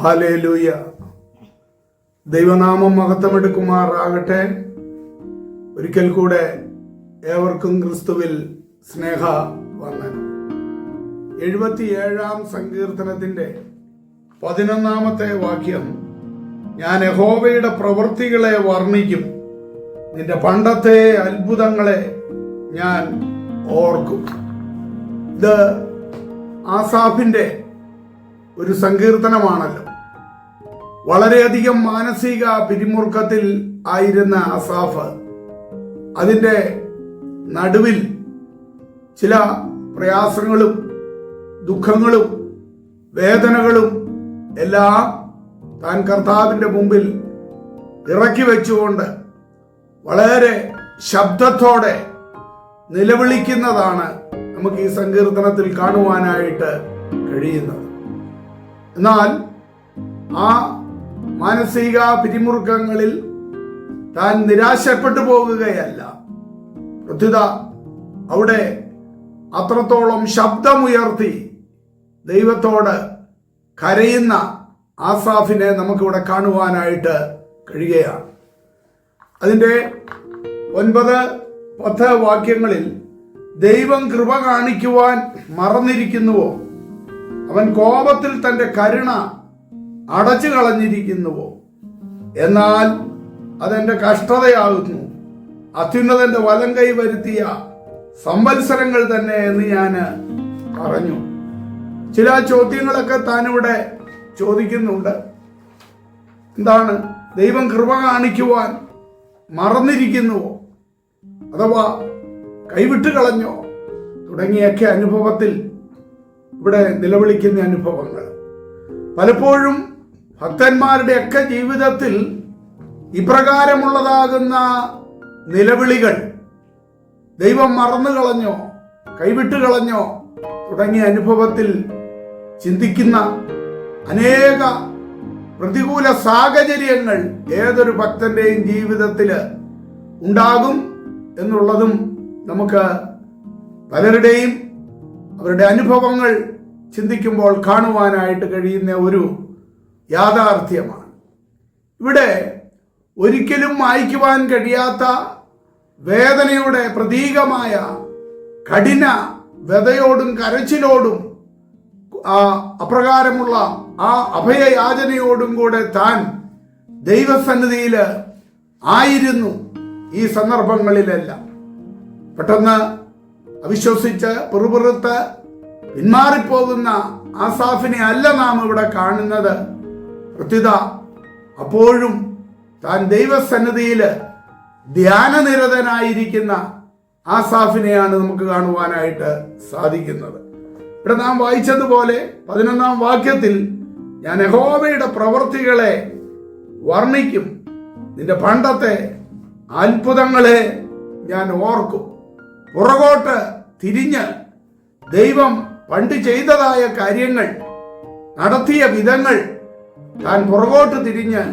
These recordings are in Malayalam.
ഹല്ലേലൂയ. ദൈവനാമം മഹത്വമെടുക്കുമാറാകട്ടെ. ഒരിക്കൽ കൂടെ ഏവർക്കും ക്രിസ്തുവിൽ സ്നേഹ വന്ദനം. 77-ാം സങ്കീർത്തനത്തിന്റെ 11-ാമത്തെ വാക്യം, ഞാൻ യഹോവയുടെ പ്രവൃത്തികളെ വർണ്ണിക്കും, നിന്റെ പണ്ടത്തെ അത്ഭുതങ്ങളെ ഞാൻ ഓർക്കും. ഇത് ആസാഫിന്റെ ഒരു സങ്കീർത്തനമാണല്ലോ. വളരെയധികം മാനസിക പിരിമുറുക്കത്തിൽ ആയിരുന്ന ആസാഫ് അതിൻ്റെ നടുവിൽ ചില പ്രയാസങ്ങളും ദുഃഖങ്ങളും വേദനകളും എല്ലാം താൻ കർത്താവിൻ്റെ മുമ്പിൽ ഇറക്കി വെച്ചുകൊണ്ട് വളരെ ശബ്ദത്തോടെ നിലവിളിക്കുന്നതാണ് നമുക്ക് ഈ സങ്കീർത്തനത്തിൽ കാണുവാനായിട്ട് കഴിയുന്നത്. എന്നാൽ ആ മാനസിക പിരിമുറുക്കങ്ങളിൽ താൻ നിരാശപ്പെട്ടു പോകുകയല്ല. പ്രത്യുത അവിടെ അത്രത്തോളം ശബ്ദമുയർത്തി ദൈവത്തോട് കരയുന്ന ആസാഫിനെ നമുക്കിവിടെ കാണുവാനായിട്ട് കഴിയുകയാണ്. അതിൻ്റെ 9-10 വാക്യങ്ങളിൽ ദൈവം കൃപ കാണിക്കുവാൻ മറന്നിരിക്കുന്നുവോ, അവൻ കോപത്തിൽ തന്റെ കരുണ അടച്ചു കളഞ്ഞിരിക്കുന്നുവോ, എന്നാൽ അതെന്റെ കഷ്ടതയാകുന്നു, അത്യുന്നതന്റെ വലം കൈ വരുത്തിയ സംവത്സരങ്ങൾ തന്നെ എന്ന് ഞാൻ പറഞ്ഞു. ചില ചോദ്യങ്ങളൊക്കെ താനിവിടെ ചോദിക്കുന്നുണ്ട്. എന്താണ്? ദൈവം കൃപ കാണിക്കുവാൻ മറന്നിരിക്കുന്നുവോ, അഥവാ കൈവിട്ട് കളഞ്ഞോ തുടങ്ങിയൊക്കെ അനുഭവത്തിൽ ഇവിടെ നിലവിളിക്കുന്ന അനുഭവങ്ങൾ പലപ്പോഴും ഭക്തന്മാരുടെയൊക്കെ ജീവിതത്തിൽ ഇപ്രകാരമുള്ളതാകുന്ന നിലവിളികൾ, ദൈവം മറന്നു കളഞ്ഞോ, കൈവിട്ട് കളഞ്ഞോ തുടങ്ങിയ അനുഭവത്തിൽ ചിന്തിക്കുന്ന അനേക പ്രതികൂല സാഹചര്യങ്ങൾ ഏതൊരു ഭക്തന്റെയും ജീവിതത്തിൽ ഉണ്ടാകും എന്നുള്ളതും നമുക്ക് പലരുടെയും അവരുടെ അനുഭവങ്ങൾ ചിന്തിക്കുമ്പോൾ കാണുവാനായിട്ട് കഴിയുന്ന ഒരു യാഥാർത്ഥ്യമാണ്. ഇവിടെ ഒരിക്കലും മായ്ക്കുവാൻ കഴിയാത്ത വേദനയുടെ പ്രതീകമായ കഠിന വ്യതയോടും കരച്ചിലോടും അപ്രകാരമുള്ള ആ അഭയയാചനയോടും കൂടെ താൻ ദൈവസന്നിധിയിൽ ആയിരുന്നു ഈ സന്ദർഭങ്ങളിലെല്ലാം. പെട്ടെന്ന് അവിശ്വസിച്ച് പിറുപിറുത്ത് പിന്മാറിപ്പോകുന്ന ആസാഫിനെ അല്ല നാം ഇവിടെ കാണുന്നത്. പ്രത്യുത അപ്പോഴും താൻ ദൈവസന്നിധിയിൽ ധ്യാനനിരതനായിരിക്കുന്ന ആസാഫിനെയാണ് നമുക്ക് കാണുവാനായിട്ട് സാധിക്കുന്നത്. ഇവിടെ നാം വായിച്ചതുപോലെ 11-ാം വാക്യത്തിൽ, ഞാൻ യഹോവയുടെ പ്രവൃത്തികളെ വർണ്ണിക്കും, നിന്റെ പണ്ടത്തെ അത്ഭുതങ്ങളെ ഞാൻ ഓർക്കും. പുറകോട്ട് തിരിഞ്ഞ് ദൈവം പണ്ട് ചെയ്തതായ കാര്യങ്ങൾ, നടത്തിയ വിധങ്ങൾ താൻ പുറകോട്ട് തിരിഞ്ഞ്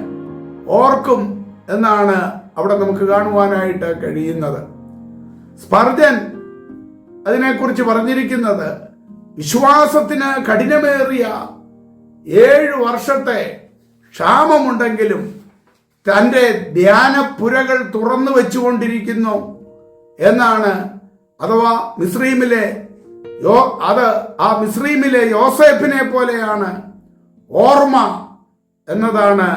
ഓർക്കും എന്നാണ് അവിടെ നമുക്ക് കാണുവാനായിട്ട് കഴിയുന്നത്. സ്പർജൻ അതിനെക്കുറിച്ച് പറഞ്ഞിരിക്കുന്നത്, വിശ്വാസത്തിന് കഠിനമേറിയ 7 വർഷത്തെ ക്ഷാമമുണ്ടെങ്കിലും തൻ്റെ ധ്യാനപ്പുരകൾ തുറന്നു വെച്ചുകൊണ്ടിരിക്കുന്നു എന്നാണ്. അഥവാ മിസ്രയീമിലെ മിസ്രയീമിലെ യോസേഫിനെ പോലെയാണ് ഓർമ്മ എന്നതാണ്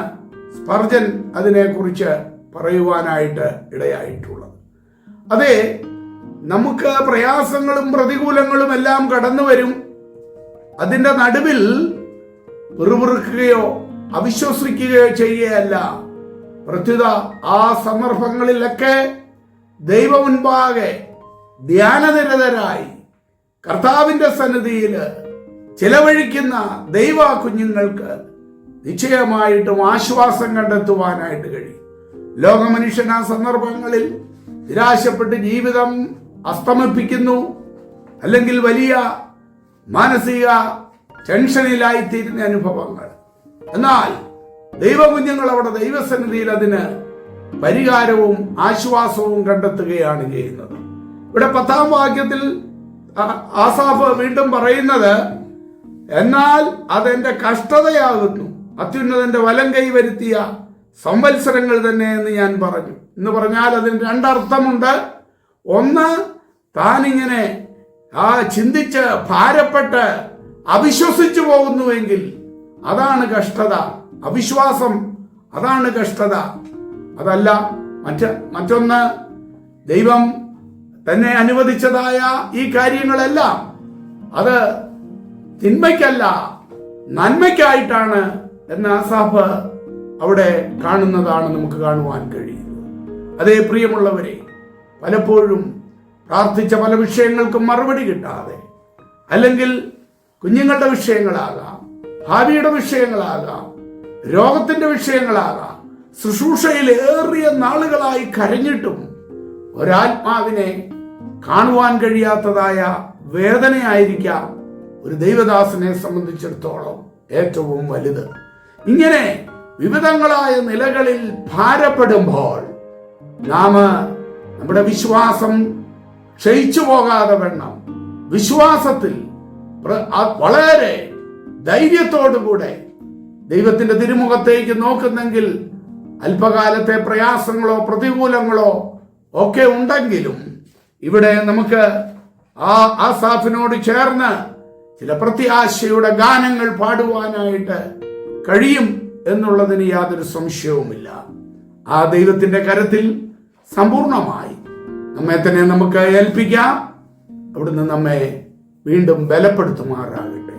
സ്പർജൻ അതിനെക്കുറിച്ച് പറയുവാനായിട്ട് ഇടയായിട്ടുള്ളത്. അതെ, നമുക്ക് പ്രയാസങ്ങളും പ്രതികൂലങ്ങളും എല്ലാം കടന്നു വരും. അതിൻ്റെ നടുവിൽ പിറുപിറുക്കുകയോ അവിശ്വസിക്കുകയോ ചെയ്യുകയല്ല. പ്രത്യുത ആ സന്ദർഭങ്ങളിലൊക്കെ ദൈവമുൻപാകെ ധ്യാനനിരതരായി കർത്താവിന്റെ സന്നിധിയിൽ ചിലവഴിക്കുന്ന ദൈവ കുഞ്ഞുങ്ങൾക്ക് നിശ്ചയമായിട്ടും ആശ്വാസം കണ്ടെത്തുവാനായിട്ട് കഴിയും. ലോകമനുഷ്യൻ ആ സന്ദർഭങ്ങളിൽ നിരാശപ്പെട്ട് ജീവിതം അസ്തമിപ്പിക്കുന്നു, അല്ലെങ്കിൽ വലിയ മാനസിക ടെൻഷനിലായിത്തീരുന്ന അനുഭവങ്ങൾ. എന്നാൽ ദൈവകുഞ്ഞുങ്ങൾ അവിടെ ദൈവസന്നിധിയിൽ അതിന് പരിഹാരവും ആശ്വാസവും കണ്ടെത്തുകയാണ് ചെയ്യുന്നത്. ഇവിടെ 10-ാം വാക്യത്തിൽ ആസാഫ് വീണ്ടും പറയുന്നത്, എന്നാൽ അതെന്റെ കഷ്ടതയാകുന്നു, അത്യുന്നതന്റെ വലം കൈ വരുത്തിയ സംവത്സരങ്ങൾ തന്നെ എന്ന് ഞാൻ പറഞ്ഞു. എന്ന് പറഞ്ഞാൽ അതിന് രണ്ടർത്ഥമുണ്ട്. ഒന്ന്, താനിങ്ങനെ ചിന്തിച്ച് ഭാരപ്പെട്ട് അവിശ്വസിച്ചു പോകുന്നുവെങ്കിൽ അതാണ് കഷ്ടത. അവിശ്വാസം, അതാണ് കഷ്ടത. അതല്ല, മറ്റൊന്ന്, ദൈവം തന്നെ അനുവദിച്ചതായ ഈ കാര്യങ്ങളെല്ലാം അത് തിന്മയ്ക്കല്ല നന്മയ്ക്കായിട്ടാണ് എന്ന് ആസാഫ് അവിടെ കാണുന്നതാണ് നമുക്ക് കാണുവാൻ കഴിയുന്നത്. അതേ പ്രിയമുള്ളവരെ, പലപ്പോഴും പ്രാർത്ഥിച്ച പല വിഷയങ്ങൾക്കും മറുപടി കിട്ടാതെ, അല്ലെങ്കിൽ കുഞ്ഞുങ്ങളുടെ വിഷയങ്ങളാകാം, ഭാവിയുടെ വിഷയങ്ങളാകാം, രോഗത്തിന്റെ വിഷയങ്ങളാകാം, ശുശ്രൂഷയിൽ ഏറിയ നാളുകളായി കരഞ്ഞിട്ടും ഒരാത്മാവിനെ കാണുവാൻ കഴിയാത്തതായ വേദനയായിരിക്കാം ഒരു ദൈവദാസനെ സംബന്ധിച്ചിടത്തോളം ഏറ്റവും വലുത്. ഇങ്ങനെ വിവിധങ്ങളായ നിലകളിൽ ഭാരപ്പെടുമ്പോൾ നാം നമ്മുടെ വിശ്വാസം ക്ഷയിച്ചു പോകാതെ വേണം വിശ്വാസത്തിൽ വളരെ ധൈര്യത്തോടുകൂടെ ദൈവത്തിന്റെ തിരുമുഖത്തേക്ക് നോക്കുന്നെങ്കിൽ അല്പകാലത്തെ പ്രയാസങ്ങളോ പ്രതികൂലങ്ങളോ ഒക്കെ ഉണ്ടെങ്കിലും ഇവിടെ നമുക്ക് ആസാഫിനോട് ചേർന്ന് ചില പ്രത്യാശയുടെ ഗാനങ്ങൾ പാടുവാനായിട്ട് കഴിയും എന്നുള്ളതിന് യാതൊരു സംശയവുമില്ല. ആ ദൈവത്തിന്റെ കരത്തിൽ സമ്പൂർണമായി നമ്മെ തന്നെ നമുക്ക് ഏൽപ്പിക്കാം. അവിടുന്ന് നമ്മെ വീണ്ടും ബലപ്പെടുത്തുമാറാകട്ടെ.